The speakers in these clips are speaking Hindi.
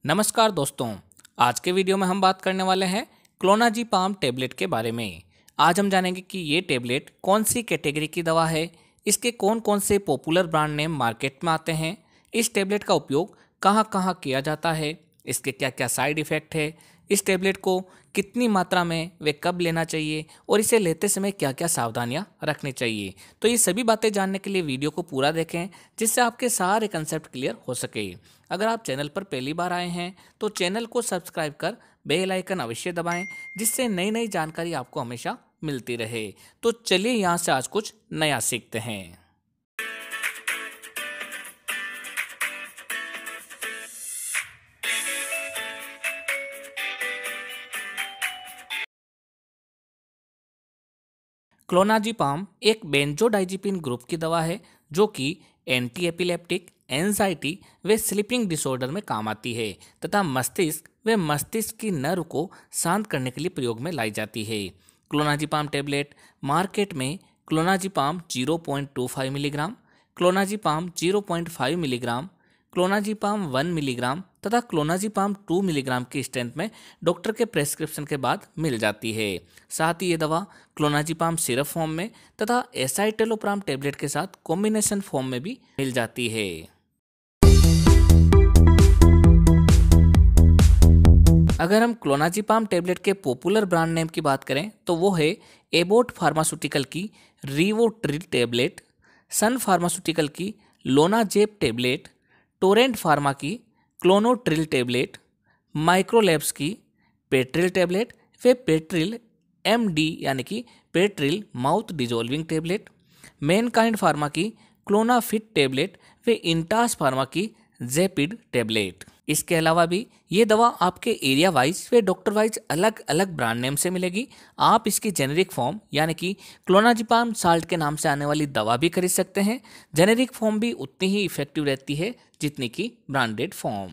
नमस्कार दोस्तों। आज के वीडियो में हम बात करने वाले हैं क्लोनाजीपाम टेबलेट के बारे में। आज हम जानेंगे कि ये टेबलेट कौन सी कैटेगरी की दवा है, इसके कौन कौन से पॉपुलर ब्रांड नेम मार्केट में आते हैं, इस टेबलेट का उपयोग कहाँ कहाँ किया जाता है, इसके क्या क्या साइड इफ़ेक्ट है, इस टेबलेट को कितनी मात्रा में वे कब लेना चाहिए और इसे लेते समय क्या क्या सावधानियां रखनी चाहिए। तो ये सभी बातें जानने के लिए वीडियो को पूरा देखें, जिससे आपके सारे कंसेप्ट क्लियर हो सके। अगर आप चैनल पर पहली बार आए हैं तो चैनल को सब्सक्राइब कर बेल आइकन अवश्य दबाएं, जिससे नई नई जानकारी आपको हमेशा मिलती रहे। तो चलिए यहाँ से आज कुछ नया सीखते हैं। क्लोनाजीपाम एक बेंजोडाइजिपिन ग्रुप की दवा है जो कि एंटी एपिलेप्टिक, एंजाइटी व स्लीपिंग डिसऑर्डर में काम आती है तथा मस्तिष्क की नर्व को शांत करने के लिए प्रयोग में लाई जाती है। क्लोनाजीपाम टेबलेट मार्केट में क्लोनाजीपाम 0.25 मिलीग्राम, क्लोनाजीपाम 0.5 मिलीग्राम, क्लोनाजीपाम 1 मिलीग्राम तथा क्लोनाजीपाम 2 मिलीग्राम की स्ट्रेंथ में डॉक्टर के प्रेस्क्रिप्शन के बाद मिल जाती है। साथ ही ये दवा क्लोनाजीपाम सिरप फॉर्म में तथा एसाइटेलोप्राम टेबलेट के साथ कॉम्बिनेशन फॉर्म में भी मिल जाती है। अगर हम क्लोनाजीपाम टेबलेट के पॉपुलर ब्रांड नेम की बात करें तो वो है एबोट फार्मास्यूटिकल की रिवोट्रिल टेबलेट, सन फार्मास्यूटिकल की लोनाजेब टेबलेट, टोरेंट फार्मा की क्लोनोट्रिल टेबलेट, माइक्रोलैब्स की पेट्रिल टेबलेट वे पेट्रिल MD यानी कि Petril mouth dissolving tablet, Mankind pharma की क्लोनाफिट टेबलेट वे इंटास फार्मा की जेपिड टेबलेट। इसके अलावा भी ये दवा आपके एरिया वाइज वे डॉक्टर वाइज अलग अलग ब्रांड नेम से मिलेगी। आप इसकी जेनेरिक फॉर्म यानी कि क्लोनाजीपाम साल्ट के नाम से आने वाली दवा भी खरीद सकते हैं। जेनेरिक फॉर्म भी उतनी ही इफेक्टिव रहती है जितनी की ब्रांडेड फॉर्म।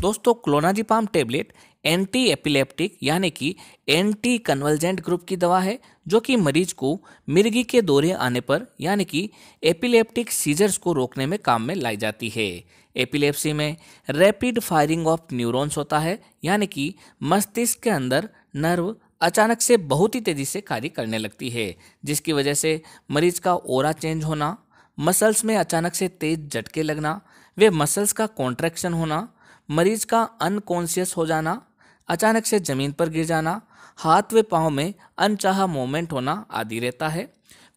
दोस्तों, क्लोनाजीपाम टेबलेट एंटी एपिलेप्टिक यानी कि एंटी कन्वल्जेंट ग्रुप की दवा है जो कि मरीज को मिर्गी के दौरे आने पर यानी कि एपिलेप्टिक सीजर्स को रोकने में काम में लाई जाती है। एपिलेप्सी में रैपिड फायरिंग ऑफ न्यूरॉन्स होता है यानी कि मस्तिष्क के अंदर नर्व अचानक से बहुत ही तेजी से कार्य करने लगती है, जिसकी वजह से मरीज का ऑरा चेंज होना, मसल्स में अचानक से तेज झटके लगना, वे मसल्स का कॉन्ट्रैक्शन होना, मरीज का अनकॉन्शियस हो जाना, अचानक से जमीन पर गिर जाना, हाथ व पाँव में अनचाहा मूवमेंट होना आदि रहता है।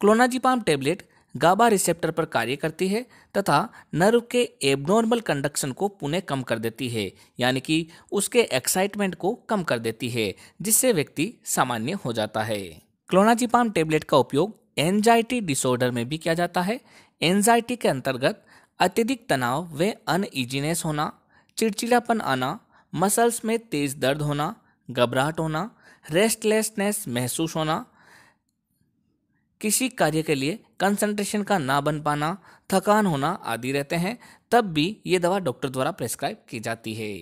क्लोनाजीपाम टेबलेट गाबा रिसेप्टर पर कार्य करती है तथा नर्व के एबनॉर्मल कंडक्शन को पुनः कम कर देती है यानी कि उसके एक्साइटमेंट को कम कर देती है, जिससे व्यक्ति सामान्य हो जाता है। क्लोनाजीपाम टेबलेट का उपयोग एंजाइटी डिसऑर्डर में भी किया जाता है। एंजाइटी के अंतर्गत अत्यधिक तनाव व अनईजीनेस होना, चिड़चिड़ापन आना, मसल्स में तेज दर्द होना, घबराहट होना, रेस्टलेसनेस महसूस होना, किसी कार्य के लिए कंसंट्रेशन का ना बन पाना, थकान होना आदि रहते हैं, तब भी ये दवा डॉक्टर द्वारा प्रेस्क्राइब की जाती है।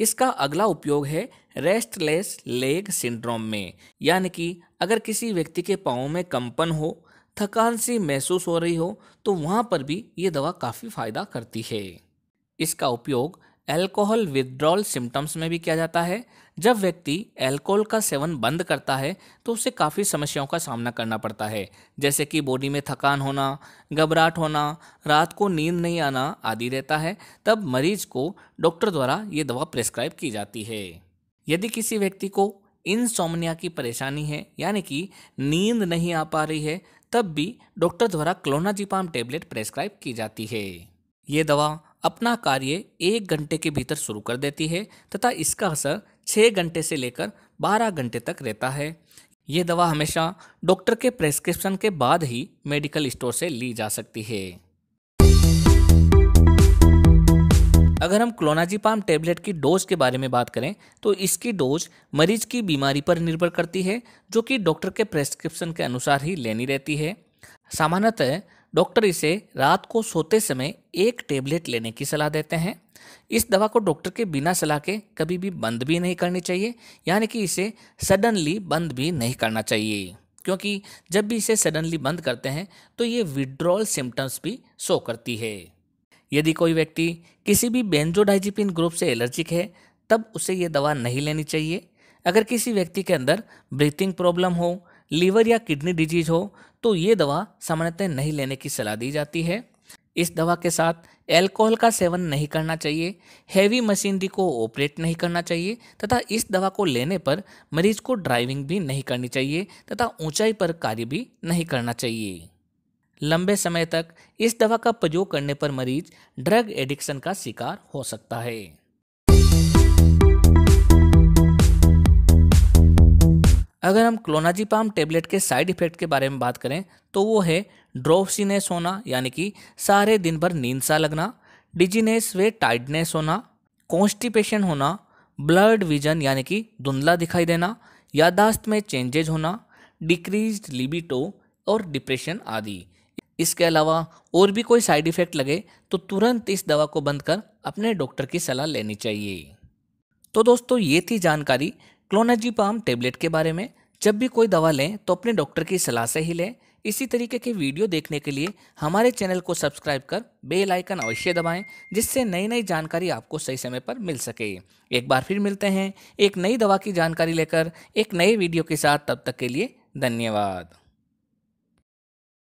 इसका अगला उपयोग है रेस्टलेस लेग सिंड्रोम में, यानी कि अगर किसी व्यक्ति के पाँव में कंपन हो, थकान सी महसूस हो रही हो तो वहाँ पर भी ये दवा काफ़ी फायदा करती है। इसका उपयोग अल्कोहल विथड्रॉल सिम्टम्स में भी किया जाता है। जब व्यक्ति अल्कोहल का सेवन बंद करता है तो उसे काफ़ी समस्याओं का सामना करना पड़ता है, जैसे कि बॉडी में थकान होना, घबराहट होना, रात को नींद नहीं आना आदि रहता है। तब मरीज को डॉक्टर द्वारा ये दवा प्रेस्क्राइब की जाती है। यदि किसी व्यक्ति को इंसोम्निया की परेशानी है यानी कि नींद नहीं आ पा रही है, तब भी डॉक्टर द्वारा क्लोनाजीपाम टेबलेट प्रेस्क्राइब की जाती है। ये दवा अपना कार्य 1 घंटे के भीतर शुरू कर देती है तथा इसका असर 6 घंटे से लेकर 12 घंटे तक रहता है। ये दवा हमेशा डॉक्टर के प्रेस्क्रिप्शन के बाद ही मेडिकल स्टोर से ली जा सकती है। अगर हम क्लोनाजीपाम टेबलेट की डोज के बारे में बात करें तो इसकी डोज मरीज की बीमारी पर निर्भर करती है, जो कि डॉक्टर के प्रेस्क्रिप्शन के अनुसार ही लेनी रहती है। सामान्यतः डॉक्टर इसे रात को सोते समय 1 टेबलेट लेने की सलाह देते हैं। इस दवा को डॉक्टर के बिना सलाह के कभी भी बंद भी नहीं करनी चाहिए, यानी कि इसे सडनली बंद भी नहीं करना चाहिए। क्योंकि जब भी इसे सडनली बंद करते हैं तो ये विड्रॉल सिम्टम्स भी शो करती है। यदि कोई व्यक्ति किसी भी बेंजोडाइजिपिन ग्रुप से एलर्जिक है तब उसे ये दवा नहीं लेनी चाहिए। अगर किसी व्यक्ति के अंदर ब्रीथिंग प्रॉब्लम हो, लीवर या किडनी डिजीज हो तो ये दवा सामान्यतः नहीं लेने की सलाह दी जाती है। इस दवा के साथ अल्कोहल का सेवन नहीं करना चाहिए, हैवी मशीनरी को ऑपरेट नहीं करना चाहिए तथा इस दवा को लेने पर मरीज को ड्राइविंग भी नहीं करनी चाहिए तथा ऊंचाई पर कार्य भी नहीं करना चाहिए। लंबे समय तक इस दवा का प्रयोग करने पर मरीज ड्रग एडिक्शन का शिकार हो सकता है। अगर हम क्लोनाजीपाम टेबलेट के साइड इफेक्ट के बारे में बात करें तो वो है ड्रोपसीनेस होना, यानी कि सारे दिन भर नींद सा लगना, डिजीनेस व टाइडनेस होना, कॉन्स्टिपेशन होना, ब्लर्ड विजन यानी कि धुंधला दिखाई देना, याददाश्त में चेंजेज होना, डिक्रीज्ड लिबिडो और डिप्रेशन आदि। इसके अलावा और भी कोई साइड इफेक्ट लगे तो तुरंत इस दवा को बंद कर अपने डॉक्टर की सलाह लेनी चाहिए। तो दोस्तों ये थी जानकारी क्लोनाजीपाम टेबलेट के बारे में। जब भी कोई दवा लें तो अपने डॉक्टर की सलाह से ही लें। इसी तरीके के वीडियो देखने के लिए हमारे चैनल को सब्सक्राइब कर बेल आइकन अवश्य दबाएं, जिससे नई नई जानकारी आपको सही समय पर मिल सके। एक बार फिर मिलते हैं एक नई दवा की जानकारी लेकर एक नए वीडियो के साथ। तब तक के लिए धन्यवाद।